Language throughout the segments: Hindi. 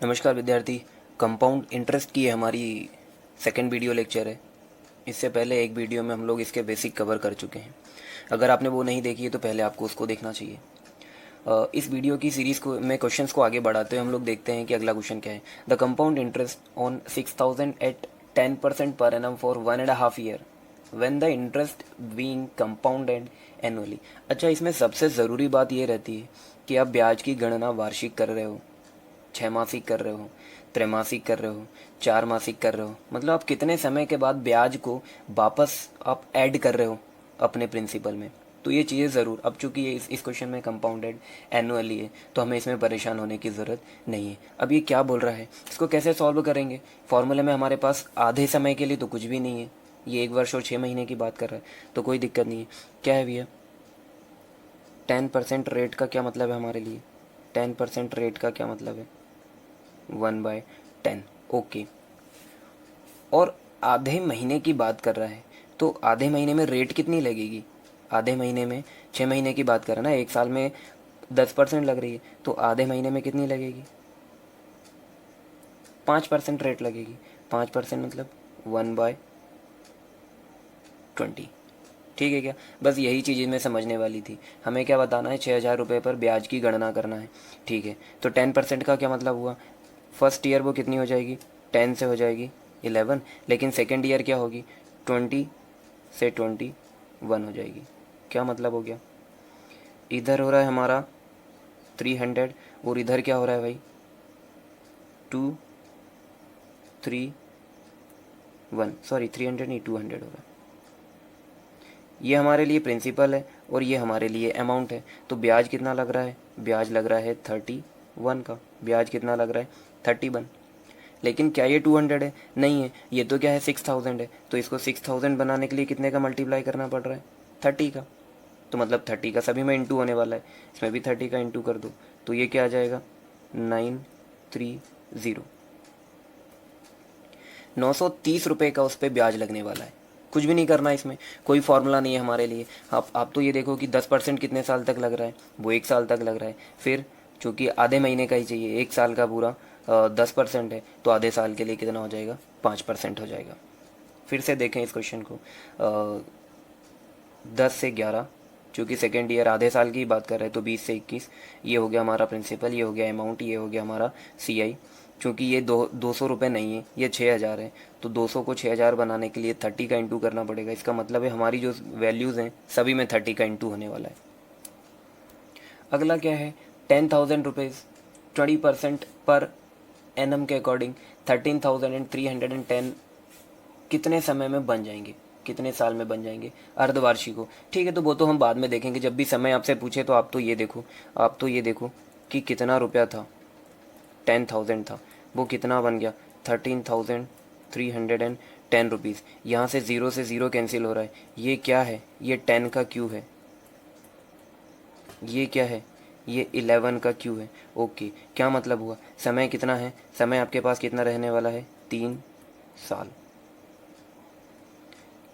नमस्कार विद्यार्थी। कंपाउंड इंटरेस्ट की ये हमारी सेकंड वीडियो लेक्चर है। इससे पहले एक वीडियो में हम लोग इसके बेसिक कवर कर चुके हैं। अगर आपने वो नहीं देखी है तो पहले आपको उसको देखना चाहिए। इस वीडियो की सीरीज़ को में क्वेश्चंस को आगे बढ़ाते हुए हम लोग देखते हैं कि अगला क्वेश्चन क्या है। The compound interest on 6,000 at 10% per annum for 1.5 year when the interest being compounded annually. अच्छा, इसमें सबसे ज़रूरी बात ये रहती है कि आप ब्याज की गणना वार्षिक कर रहे हो, छमासिक कर रहे हो, त्रैमासिक कर रहे हो, चार मासिक कर रहे हो, मतलब आप कितने समय के बाद ब्याज को वापस आप ऐड कर रहे हो अपने प्रिंसिपल में। तो ये चीज़ें ज़रूर, अब चूंकि ये इस क्वेश्चन में कंपाउंडेड एनुअली है तो हमें इसमें परेशान होने की ज़रूरत नहीं है। अब ये क्या बोल रहा है, इसको कैसे सॉल्व करेंगे। फॉर्मूले में हमारे पास आधे समय के लिए तो कुछ भी नहीं है, ये 1 वर्ष और 6 महीने की बात कर रहा है तो कोई दिक्कत नहीं है। क्या है भैया, 10% रेट का क्या मतलब है हमारे लिए, 10% रेट का क्या मतलब है, 1/10। ओके, और आधे महीने की बात कर रहा है तो आधे महीने में रेट कितनी लगेगी। आधे महीने में 6 महीने की बात कर रहा है ना, एक साल में 10% लग रही है तो आधे महीने में कितनी लगेगी, 5% रेट लगेगी। 5% मतलब 1/20। ठीक है क्या, बस यही चीज़ इसमें समझने वाली थी। हमें क्या बताना है, 6,000 रुपये पर ब्याज की गणना करना है। ठीक है, तो 10% का क्या मतलब हुआ, फर्स्ट ईयर वो कितनी हो जाएगी, 10 से हो जाएगी 11, लेकिन सेकेंड ईयर क्या होगी, 20 से 21 हो जाएगी। क्या मतलब हो गया, इधर हो रहा है हमारा 300 और इधर क्या हो रहा है भाई, 231, सॉरी 300 नहीं 200 हो रहा है। ये हमारे लिए प्रिंसिपल है और ये हमारे लिए अमाउंट है। तो ब्याज कितना लग रहा है, ब्याज लग रहा है 31 का। ब्याज कितना लग रहा है, 31। लेकिन क्या ये 200 है, नहीं है, ये तो क्या है 6,000 है। तो इसको 6,000 बनाने के लिए कितने का मल्टीप्लाई करना पड़ रहा है, 30 का। तो मतलब 30 का सभी में इंटू होने वाला है, इसमें भी 30 का इंटू कर दो तो ये क्या आ जाएगा, 930। 930 रुपये का उस पर ब्याज लगने वाला है। कुछ भी नहीं करना, इसमें कोई फॉर्मूला नहीं है हमारे लिए। आप तो ये देखो कि 10% कितने साल तक लग रहा है, वो 1 साल तक लग रहा है। फिर चूँकि आधे महीने का ही चाहिए, 1 साल का पूरा 10% है तो आधे साल के लिए कितना हो जाएगा, 5% हो जाएगा। फिर से देखें इस क्वेश्चन को, 10 से 11, चूँकि सेकेंड ईयर आधे साल की बात कर रहे हैं तो 20 से 21। ये हो गया हमारा प्रिंसिपल, ये हो गया अमाउंट, ये हो गया हमारा CI। चूँकि ये 200 रुपये नहीं है, ये 6,000 है, तो 200 को 6,000 बनाने के लिए 30 का इंटू करना पड़ेगा। इसका मतलब है हमारी जो वैल्यूज़ हैं सभी में 30 का इंटू होने वाला है। अगला क्या है, 10,000 रुपीज़ 20% पर एनम के अकॉर्डिंग 13,310 कितने समय में बन जाएंगे, कितने साल में बन जाएंगे, अर्धवार्षिक हो। ठीक है, तो वो तो हम बाद में देखेंगे, जब भी समय आपसे पूछे तो आप तो ये देखो, आप तो ये देखो कि कितना रुपया था, 10,000 था, वो कितना बन गया, 13,310 रुपीज़। यहाँ से ज़ीरो से ज़ीरो कैंसिल हो रहा है, ये क्या है, ये 10 का क्यू है, ये क्या है, ये 11 का क्यू है। ओके, क्या मतलब हुआ, समय कितना है, समय आपके पास कितना रहने वाला है, 3 साल।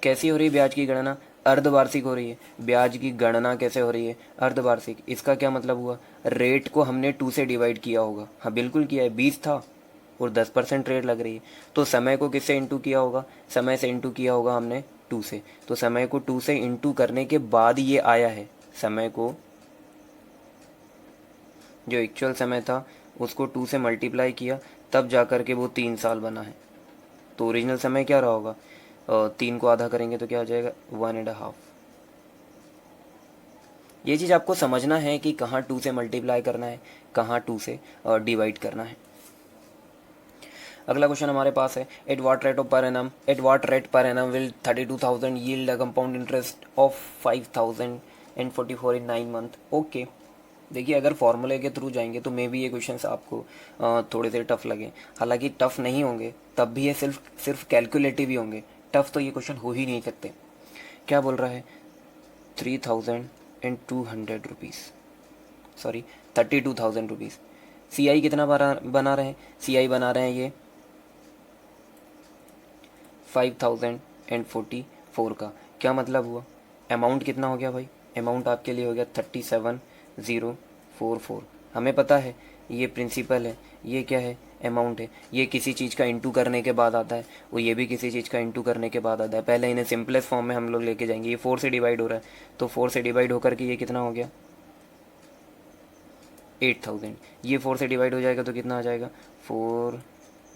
कैसी हो रही है ब्याज की गणना, अर्धवार्षिक हो रही है। ब्याज की गणना कैसे हो रही है, अर्धवार्षिक। इसका क्या मतलब हुआ, रेट को हमने 2 से डिवाइड किया होगा। हाँ बिल्कुल किया है, 20 था और 10% रेट लग रही है, तो समय को किससे इंटू किया होगा, समय से इंटू किया होगा हमने 2 से। तो समय को 2 से इंटू करने के बाद ये आया है, समय को जो एक्चुअल समय था उसको 2 से मल्टीप्लाई किया, तब जा कर के वो 3 साल बना है। तो ओरिजिनल समय क्या रहा होगा, 3 को आधा करेंगे तो क्या हो जाएगा, 1.5। ये चीज़ आपको समझना है कि कहाँ 2 से मल्टीप्लाई करना है, कहाँ 2 से डिवाइड करना है। अगला क्वेश्चन हमारे पास है, at what rate of per annum, at what rate per annum will 32,000 yield a compound interest of 5,044 in 9 month. Okay, देखिए अगर फॉर्मूले के थ्रू जाएंगे तो मे भी ये क्वेश्चंस आपको थोड़े से टफ लगे। हालांकि टफ नहीं होंगे, तब भी ये सिर्फ सिर्फ कैलकुलेटिव ही होंगे, टफ तो ये क्वेश्चन हो ही नहीं सकते। क्या बोल रहा है, 3,200 रुपीज़, सॉरी 32,000 रुपीज़। CI कितना बना रहे हैं, CI बना रहे हैं ये 5,044 का। क्या मतलब हुआ, अमाउंट कितना हो गया भाई, अमाउंट आपके लिए हो गया 37,044। हमें पता है ये प्रिंसिपल है, ये क्या है, अमाउंट है, ये किसी चीज़ का इंटू करने के बाद आता है, और ये भी किसी चीज़ का इंटू करने के बाद आता है। पहले इन्हें सिंपलेस्ट फॉर्म में हम लोग लेके जाएंगे। ये 4 से डिवाइड हो रहा है, तो 4 से डिवाइड होकर के ये कितना हो गया 8000। ये 4 से डिवाइड हो जाएगा तो कितना आ जाएगा 4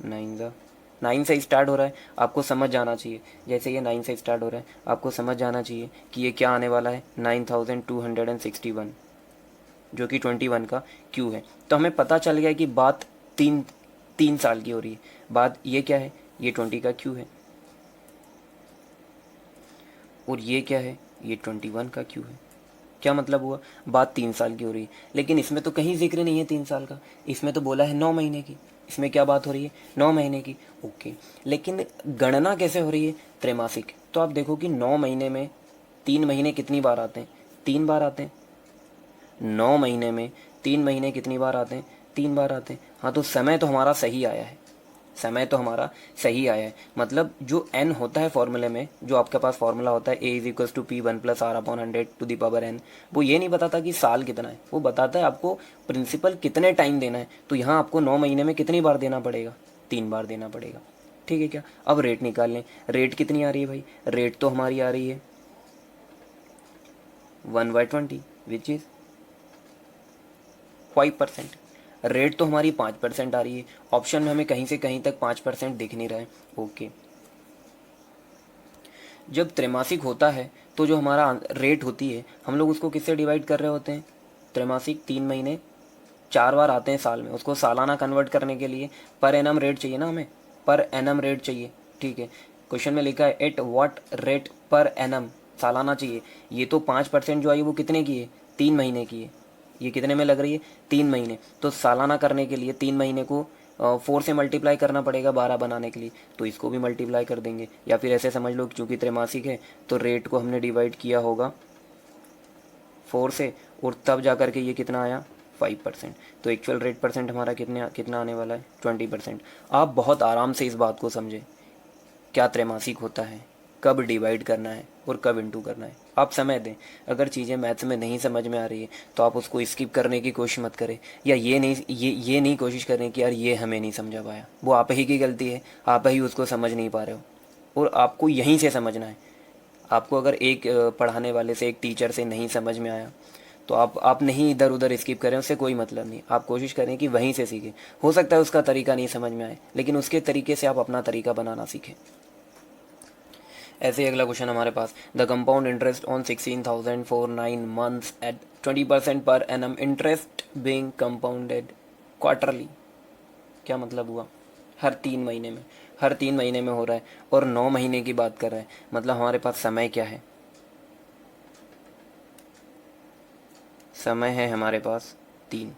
9 ज़ा 9 से स्टार्ट हो रहा है, आपको समझ जाना चाहिए। जैसे ये 9 से स्टार्ट हो रहा है, आपको समझ जाना चाहिए कि ये क्या आने वाला है 9261, जो कि 21 का क्यू है। तो हमें पता चल गया कि बात 3 साल की हो रही है। बात ये क्या है, ये 20 का क्यू है, और ये क्या है, ये 21 का क्यू है। क्या मतलब हुआ, बात 3 साल की हो रही है। लेकिन इसमें तो कहीं जिक्र नहीं है 3 साल का, इसमें तो बोला है 9 महीने की। इसमें क्या बात हो रही है 9 महीने की, ओके। लेकिन गणना कैसे हो रही है, त्रैमासिक। तो आप देखो कि 9 महीने में 3 महीने कितनी बार आते हैं, 3 बार आते हैं। 9 महीने में 3 महीने कितनी बार आते हैं, 3 बार आते हैं। हाँ, तो समय तो हमारा सही आया है, समय तो हमारा सही आया है। मतलब जो n होता है फॉर्मूले में, जो आपके पास फॉर्मूला होता है a=p1+r/100 वो ये नहीं बताता कि साल कितना है, वो बताता है आपको प्रिंसिपल कितने टाइम देना है। तो यहाँ आपको 9 महीने में कितनी बार देना पड़ेगा, 3 बार देना पड़ेगा। ठीक है क्या। अब रेट निकाल लें, रेट कितनी आ रही है भाई, रेट तो हमारी आ रही है 1/20 विच इज़ 5%। रेट तो हमारी 5% आ रही है। ऑप्शन में हमें कहीं से कहीं तक 5% दिख नहीं रहा है, ओके। जब त्रैमासिक होता है तो जो हमारा रेट होती है, हम लोग उसको किससे डिवाइड कर रहे होते हैं, त्रैमासिक 3 महीने 4 बार आते हैं साल में, उसको सालाना कन्वर्ट करने के लिए पर एनम रेट चाहिए ना हमें, पर एनम रेट चाहिए। ठीक है, क्वेश्चन में लिखा है at what rate per annum, सालाना चाहिए। ये तो 5% जो आई वो कितने की है, 3 महीने की है। ये कितने में लग रही है, 3 महीने। तो सालाना करने के लिए 3 महीने को 4 से मल्टीप्लाई करना पड़ेगा 12 बनाने के लिए, तो इसको भी मल्टीप्लाई कर देंगे। या फिर ऐसे समझ लो चूँकि त्रैमासिक है तो रेट को हमने डिवाइड किया होगा 4 से, और तब जा कर के ये कितना आया 5%। तो एक्चुअल रेट परसेंट हमारा कितना आने वाला है 20%। आप बहुत आराम से इस बात को समझें, क्या त्रैमासिक होता है, कब डिवाइड करना है और कब इंटू करना है। आप समय दें। अगर चीज़ें मैथ्स में नहीं समझ में आ रही है तो आप उसको स्किप करने की कोशिश मत करें, या ये नहीं कोशिश करें कि यार ये हमें नहीं समझा पाया। वो आप ही की गलती है, आप ही उसको समझ नहीं पा रहे हो, और आपको यहीं से समझना है। आपको अगर एक पढ़ाने वाले से, एक टीचर से नहीं समझ में आया तो आप नहीं इधर उधर स्किप करें, उससे कोई मतलब नहीं। आप कोशिश करें कि वहीं से सीखें। हो सकता है उसका तरीका नहीं समझ में आए, लेकिन उसके तरीके से आप अपना तरीका बनाना सीखें। ऐसे ही अगला क्वेश्चन हमारे पास, the compound interest on 16,000 for 9 months at 20% per annum, interest being compounded quarterly. क्या मतलब हुआ, हर 3 महीने में, हर 3 महीने में हो रहा है, और 9 महीने की बात कर रहे हैं। मतलब हमारे पास समय क्या है, समय है हमारे पास 3।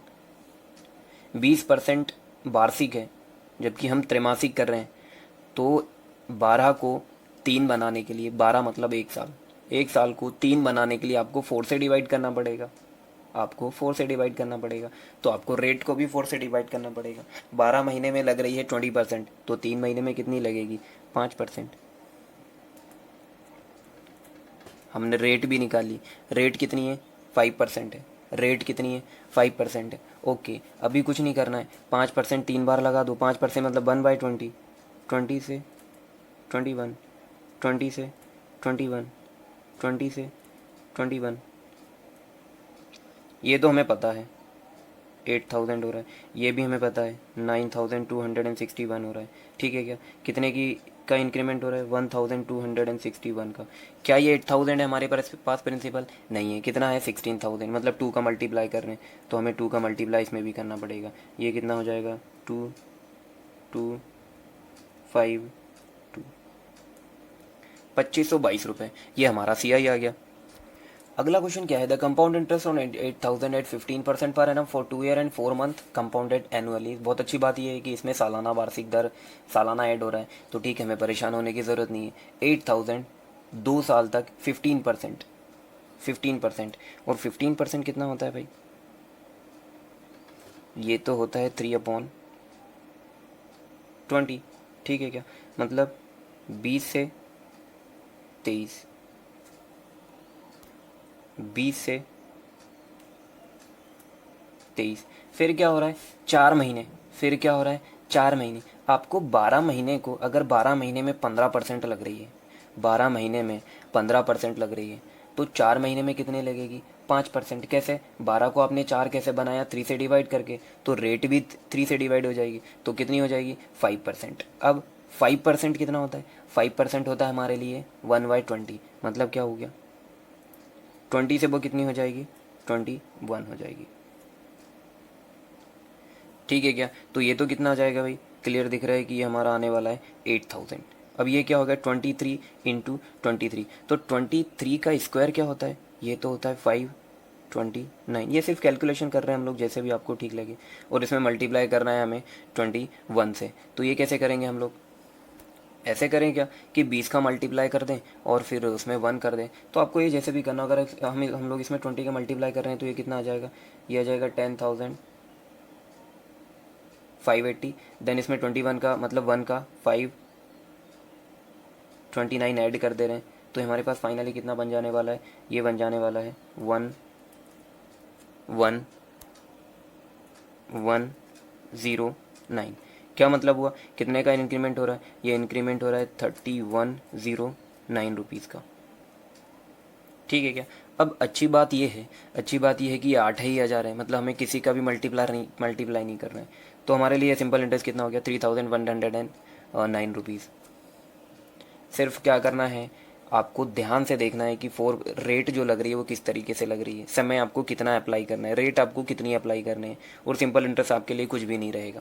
20% वार्षिक है, जबकि हम त्रैमासिक कर रहे हैं। तो 12 को 3 बनाने के लिए, 12 मतलब 1 साल, 1 साल को 3 बनाने के लिए आपको 4 से डिवाइड करना पड़ेगा, आपको 4 से डिवाइड करना पड़ेगा। तो आपको रेट को भी 4 से डिवाइड करना पड़ेगा। 12 महीने में लग रही है 20%, तो 3 महीने में कितनी लगेगी 5%। हमने रेट भी निकाली, रेट कितनी है 5% है, रेट कितनी है 5% है, ओके। अभी कुछ नहीं करना है, 5% 3 बार लगा दो, 5% मतलब 1/20, 20 से 21, 20 से 21, 20 से 21। ये तो हमें पता है 8000 हो रहा है, ये भी हमें पता है 9261 हो रहा है। ठीक है क्या, कितने की का इंक्रीमेंट हो रहा है 1261 का। क्या ये 8000 है हमारे पास प्रिंसिपल, नहीं है। कितना है 16000, मतलब 2 का मल्टीप्लाई कर रहे हैं, तो हमें 2 का मल्टीप्लाई इसमें भी करना पड़ेगा। ये कितना हो जाएगा 2 2 5 2, 2522 रुपये। ये हमारा सी आई आ गया। अगला क्वेश्चन क्या है, the compound interest on 8000 at 15% per annum for 2 year and 4 month compounded annually. बहुत अच्छी बात यह है कि इसमें सालाना वार्षिक दर सालाना ऐड हो रहा है, तो ठीक है, हमें परेशान होने की ज़रूरत नहीं है। 8000 2 साल तक 15%, 15%, और 15% कितना होता है भाई, ये तो होता है 3/20। ठीक है क्या, मतलब 20 से 23, 20 से 23, फिर क्या हो रहा है 4 महीने, फिर क्या हो रहा है 4 महीने, आपको 12 महीने को, अगर 12 महीने में 15% लग रही है, 12 महीने में 15% लग रही है, तो 4 महीने में कितने लगेगी? 5%। कैसे? 12 को आपने 4 कैसे बनाया? 3 से डिवाइड करके, तो रेट भी 3 से डिवाइड हो जाएगी, तो कितनी हो जाएगी? 5%। अब 5% कितना होता है? 5% होता है हमारे लिए 1/20। मतलब क्या हो गया? 20 से वो कितनी हो जाएगी? 21 हो जाएगी। ठीक है क्या? तो ये तो कितना आ जाएगा भाई? क्लियर दिख रहा है कि ये हमारा आने वाला है 8000। अब ये क्या होगा? 23 इंटू 23। तो 23 का स्क्वायर क्या होता है? ये तो होता है 529। ये सिर्फ कैलकुलेशन कर रहे हैं हम लोग, जैसे भी आपको ठीक लगे। और इसमें मल्टीप्लाई करना है हमें 21 से। तो ये कैसे करेंगे हम लोग? ऐसे करें क्या कि 20 का मल्टीप्लाई कर दें और फिर उसमें 1 कर दें। तो आपको ये जैसे भी करना, अगर हम लोग इसमें 20 का मल्टीप्लाई कर रहे हैं तो ये कितना आ जाएगा? ये आ जाएगा 10,580। देन इसमें 21 का मतलब 1 का 529 ऐड कर दे रहे हैं, तो हमारे पास फाइनली कितना बन जाने वाला है? ये बन जाने वाला है 11,109। क्या मतलब हुआ? कितने का इंक्रीमेंट हो रहा है? ये इंक्रीमेंट हो रहा है 3109 रुपीज़ का। ठीक है क्या? अब अच्छी बात ये है कि ये 8,000 है, मतलब हमें किसी का भी मल्टीप्लाई नहीं करना है। तो हमारे लिए सिंपल इंटरेस्ट कितना हो गया? 3109 रुपीज़। सिर्फ क्या करना है, आपको ध्यान से देखना है कि फोर रेट जो लग रही है वो किस तरीके से लग रही है, समय आपको कितना अप्लाई करना है, रेट आपको कितनी अप्लाई करने हैं, और सिंपल इंटरेस्ट आपके लिए कुछ भी नहीं रहेगा।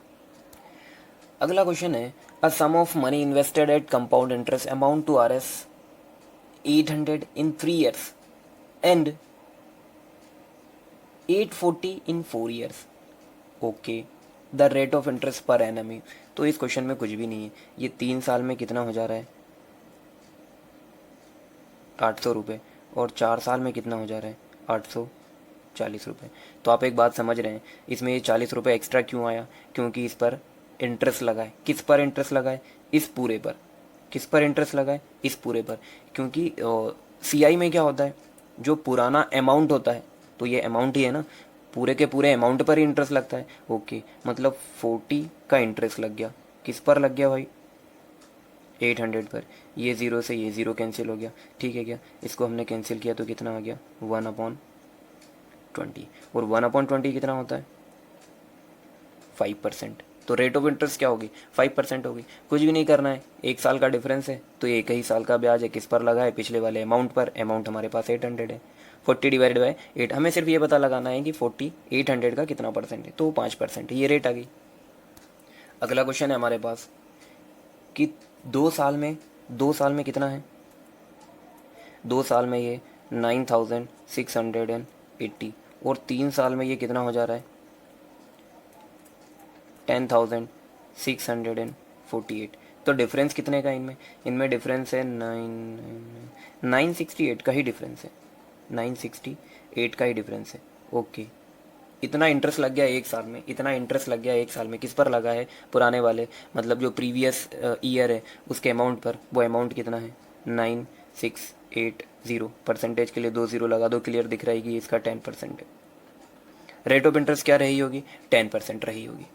अगला क्वेश्चन है, a sum of money invested at compound interest amount to Rs 800 in 3 years and 840 in 4 years। Okay, the rate of interest per annum. तो इस क्वेश्चन में कुछ भी नहीं है। ये 3 साल में कितना हो जा रहा है? 800 रुपये। और 4 साल में कितना हो जा रहा है? 840 रुपये। तो आप एक बात समझ रहे हैं, इसमें ये 40 रुपये एक्स्ट्रा क्यों आया? क्योंकि इस पर इंटरेस्ट लगा है। किस पर इंटरेस्ट लगा है? इस पूरे पर। किस पर इंटरेस्ट लगा है? इस पूरे पर। क्योंकि सीआई में क्या होता है, जो पुराना अमाउंट होता है, तो ये अमाउंट ही है ना, पूरे के पूरे अमाउंट पर ही इंटरेस्ट लगता है। ओके, मतलब 40 का इंटरेस्ट लग गया। किस पर लग गया भाई? 800 पर। ये ज़ीरो से ये ज़ीरो कैंसिल हो गया। ठीक है क्या? इसको हमने कैंसिल किया तो कितना आ गया? 1/20। और 1/20 कितना होता है? 5%। तो रेट ऑफ इंटरेस्ट क्या होगी? 5% होगी। कुछ भी नहीं करना है, 1 साल का डिफरेंस है, तो 1 ही साल का ब्याज है। किस पर लगा है? पिछले वाले अमाउंट पर। अमाउंट हमारे पास 800 है। 40 डिवाइड बाई 8। हमें सिर्फ ये पता लगाना है कि 40 800 का कितना परसेंट है, तो वो 5% है। ये रेट आ गई। अगला क्वेश्चन है हमारे पास कि 2 साल में कितना है? 2 साल में ये 9680। और 3 साल में ये कितना हो जा रहा है? 10,648। तो डिफरेंस कितने का है इनमें? इनमें डिफरेंस है 968 का ही डिफरेंस है। 968 का ही डिफरेंस है। ओके, इतना इंटरेस्ट लग गया 1 साल में। इतना इंटरेस्ट लग गया 1 साल में। किस पर लगा है? पुराने वाले, मतलब जो प्रीवियस ईयर है उसके अमाउंट पर। वो अमाउंट कितना है? 9680। परसेंटेज के लिए 2 0 लगा दो, क्लियर दिख रहा है कि इसका 10% है। रेट ऑफ इंटरेस्ट क्या रही होगी? 10% रही होगी।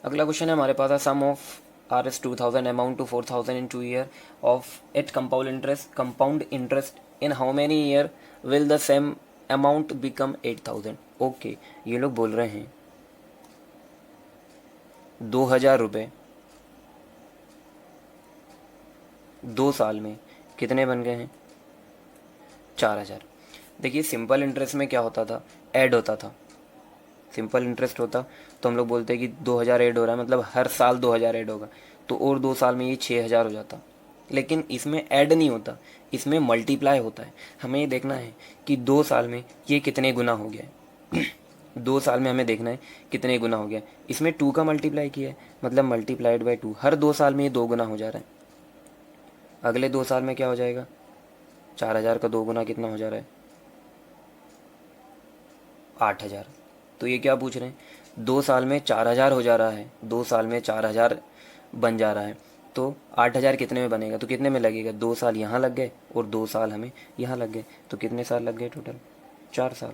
अगला क्वेश्चन है हमारे पास, sum of Rs 2000 amount to 4000 in 2 year of at compound interest in how many year will the same amount become 8000। Okay, ये लोग बोल रहे हैं 2000 रुपये 2 साल में कितने बन गए हैं? 4000। देखिए, सिंपल इंटरेस्ट में क्या होता था? ऐड होता था। सिंपल इंटरेस्ट होता तो हम लोग बोलते हैं कि 2000 ऐड हो रहा है, मतलब हर साल 2000 ऐड होगा, तो और 2 साल में ये 6000 हो जाता। लेकिन इसमें ऐड नहीं होता, इसमें मल्टीप्लाई होता है। हमें ये देखना है कि 2 साल में ये कितने गुना हो गया है। 2 साल में हमें देखना है कितने गुना हो गया। इसमें 2 का मल्टीप्लाई किया है, मतलब मल्टीप्लाइड बाई 2। हर 2 साल में ये 2 गुना हो जा रहा है। अगले 2 साल में क्या हो जाएगा? 4000 का 2 गुना कितना हो जा रहा है? 8000। तो ये क्या पूछ रहे हैं? 2 साल में 4000 हो जा रहा है, 2 साल में 4000 बन जा रहा है, तो 8000 कितने में बनेगा? तो कितने में लगेगा? 2 साल यहाँ लग गए और 2 साल हमें यहाँ लग गए, तो कितने साल लग गए टोटल? 4 साल।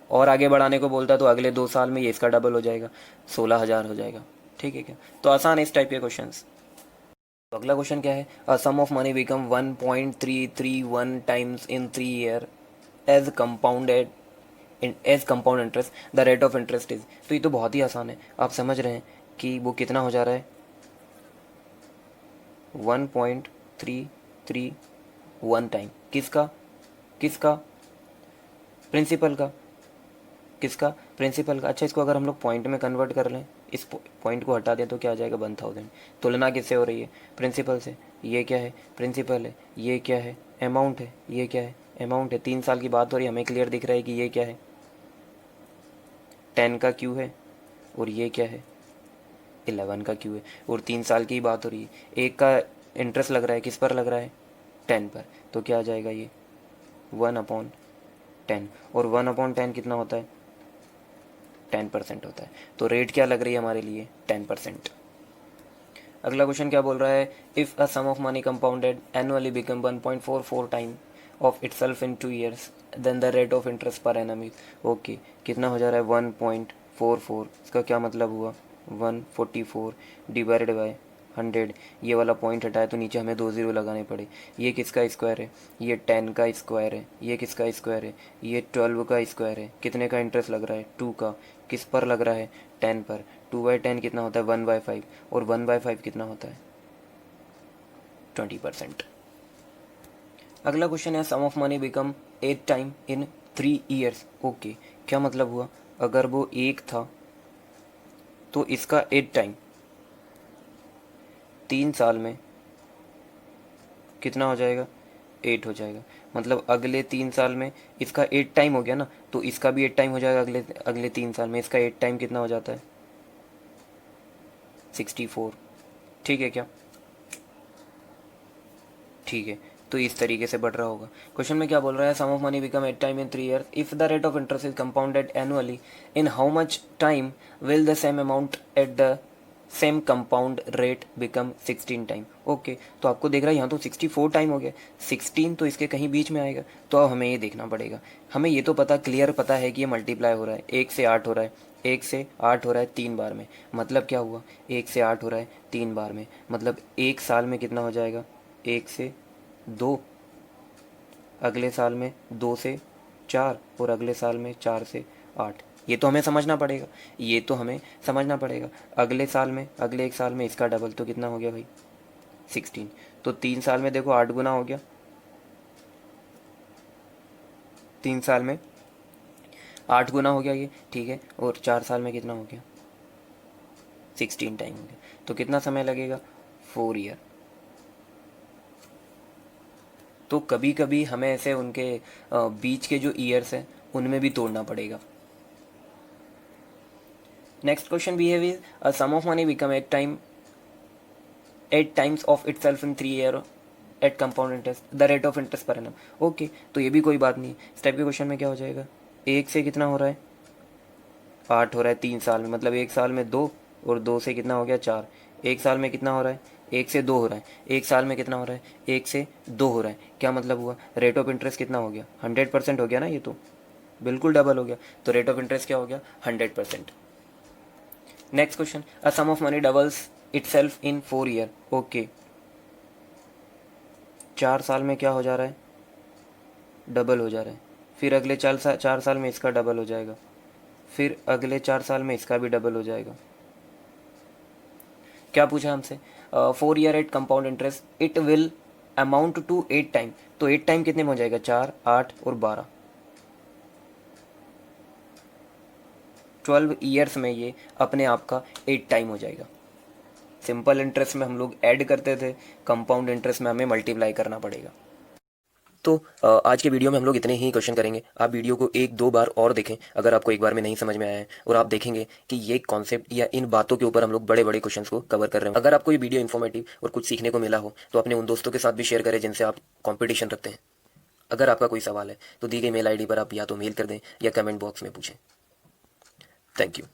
और आगे बढ़ाने को बोलता तो अगले 2 साल में ये इसका डबल हो जाएगा, 16,000 हो जाएगा। ठीक है क्या? तो आसान है इस टाइप के क्वेश्चंस। तो अगला क्वेश्चन क्या है? A sum of money become 1.331 times in 3 year as compounded in as compound interest, the rate of interest is. तो ये तो बहुत ही आसान है, आप समझ रहे हैं कि वो कितना हो जा रहा है, 1.331 टाइम। किसका? किसका? प्रिंसिपल का। किसका? प्रिंसिपल का। अच्छा, इसको अगर हम लोग पॉइंट में कन्वर्ट कर लें, इस पॉइंट को हटा दें तो क्या आ जाएगा, 1000। तुलना किससे हो रही है? प्रिंसिपल से। ये क्या है? प्रिंसिपल है। ये क्या है? अमाउंट है। ये क्या है? अमाउंट है। 3 साल की बात हो रही है, हमें क्लियर दिख रहा है कि ये क्या है, 10 का क्यू है, और ये क्या है, 11 का क्यू है, और 3 साल की बात हो रही है। एक का इंटरेस्ट लग रहा है, किस पर लग रहा है, 10 पर। तो क्या आ जाएगा ये, 1/10। और 1/10 कितना होता है, 10% होता है। तो रेट क्या लग रही है हमारे लिए, 10%। अगला क्वेश्चन क्या बोल रहा है? If a sum of money compounded annually become 1.44 time of itself in 2 years then the rate of interest per annum is. Okay, कितना हो जा रहा है, 1.44। इसका क्या मतलब हुआ, 144 डिवाइडेड बाय 100। ये वाला पॉइंट हटाए तो नीचे हमें 2 0 लगाने पड़े। ये किसका स्क्वायर है, ये 10 का स्क्वायर है। ये किसका स्क्वायर है, ये 12 का स्क्वायर है। कितने का इंटरेस्ट लग रहा है, 2 का। किस पर लग रहा है, 10 पर। 2/10 कितना होता है, 1/5। और 1/5 कितना होता है, 20%। अगला क्वेश्चन है, sum of money become 8 time in 3 years. Okay, क्या मतलब हुआ, अगर वो 1 था तो इसका 8 टाइम 3 साल में कितना हो जाएगा, 8 हो जाएगा। मतलब अगले 3 साल में इसका 8 टाइम हो गया ना, तो इसका भी 8 टाइम हो जाएगा अगले अगले 3 साल में। इसका 8 टाइम कितना हो जाता है, 64। ठीक है क्या? ठीक है, तो इस तरीके से बढ़ रहा होगा। क्वेश्चन में क्या बोल रहा है, sum of money become 8 time in 3 years if the rate of interest is compounded annually in how much time will the same amount at the same compound rate become 16 time. Okay, तो आपको देख रहा है यहाँ तो 64 टाइम हो गया, 16 तो इसके कहीं बीच में आएगा। तो अब हमें ये देखना पड़ेगा। हमें ये तो पता क्लियर पता है कि ये मल्टीप्लाई हो रहा है, 1 से 8 हो रहा है, 1 से 8 हो रहा है 3 बार में। मतलब क्या हुआ, 1 से 8 हो रहा है 3 बार में, मतलब 1 साल में कितना हो जाएगा, 1 से 2, अगले साल में 2 से 4, और अगले साल में 4 से 8। ये तो हमें समझना पड़ेगा, ये तो हमें समझना पड़ेगा। अगले साल में, अगले 1 साल में इसका डबल, तो कितना हो गया भाई, 16। तो 3 साल में देखो 8 गुना हो गया, 3 साल में 8 गुना हो गया ये, ठीक है। और 4 साल में कितना हो गया, 16 टाइम हो गया। तो कितना समय लगेगा, 4 ईयर। तो कभी कभी हमें ऐसे उनके बीच के जो ईयर्स हैं उनमें भी तोड़ना पड़ेगा। Next question behave is a sum of money become 8 times of itself in 3 year at compound interest the rate of interest per annum. Okay, तो ये भी कोई बात नहीं। इस टाइप के क्वेश्चन में क्या हो जाएगा, 1 से कितना हो रहा है, 8 हो रहा है 3 साल में, मतलब 1 साल में 2, और 2 से कितना हो गया, 4। 1 साल में कितना हो रहा है, 1 से 2 हो रहा है। 1 साल में कितना हो रहा है, 1 से 2 हो रहा है। क्या मतलब हुआ, रेट ऑफ इंटरेस्ट कितना हो गया, 100% हो गया ना, ये तो बिल्कुल डबल हो गया। तो रेट ऑफ इंटरेस्ट क्या हो गया, 100%। Next question, a sum of money doubles itself in 4 year. Okay, 4 साल में क्या हो जा रहा है, डबल हो जा रहा है। फिर अगले 4 साल में इसका डबल हो जाएगा, फिर अगले 4 साल में इसका भी डबल हो जाएगा। क्या पूछा हमसे, 4 year at compound interest it will amount to 8 time. तो 8 टाइम कितने में हो जाएगा, 4, 8 और 12, 12 ईयर्स में ये अपने आप का 8 टाइम हो जाएगा। सिंपल इंटरेस्ट में हम लोग ऐड करते थे, कंपाउंड इंटरेस्ट में हमें मल्टीप्लाई करना पड़ेगा। तो आज के वीडियो में हम लोग इतने ही क्वेश्चन करेंगे। आप वीडियो को 1-2 बार और देखें अगर आपको एक बार में नहीं समझ में आया है, और आप देखेंगे कि ये कॉन्सेप्ट या इन बातों के ऊपर हम लोग बड़े बड़े क्वेश्चंस को कवर कर रहे हैं। अगर आपको ये वीडियो इन्फॉर्मेटिव और कुछ सीखने को मिला हो तो अपने उन दोस्तों के साथ भी शेयर करें जिनसे आप कॉम्पिटिशन रखते हैं। अगर आपका कोई सवाल है तो दी गई मेल ID पर आप या तो मेल कर दें या कमेंट बॉक्स में पूछें। Thank you.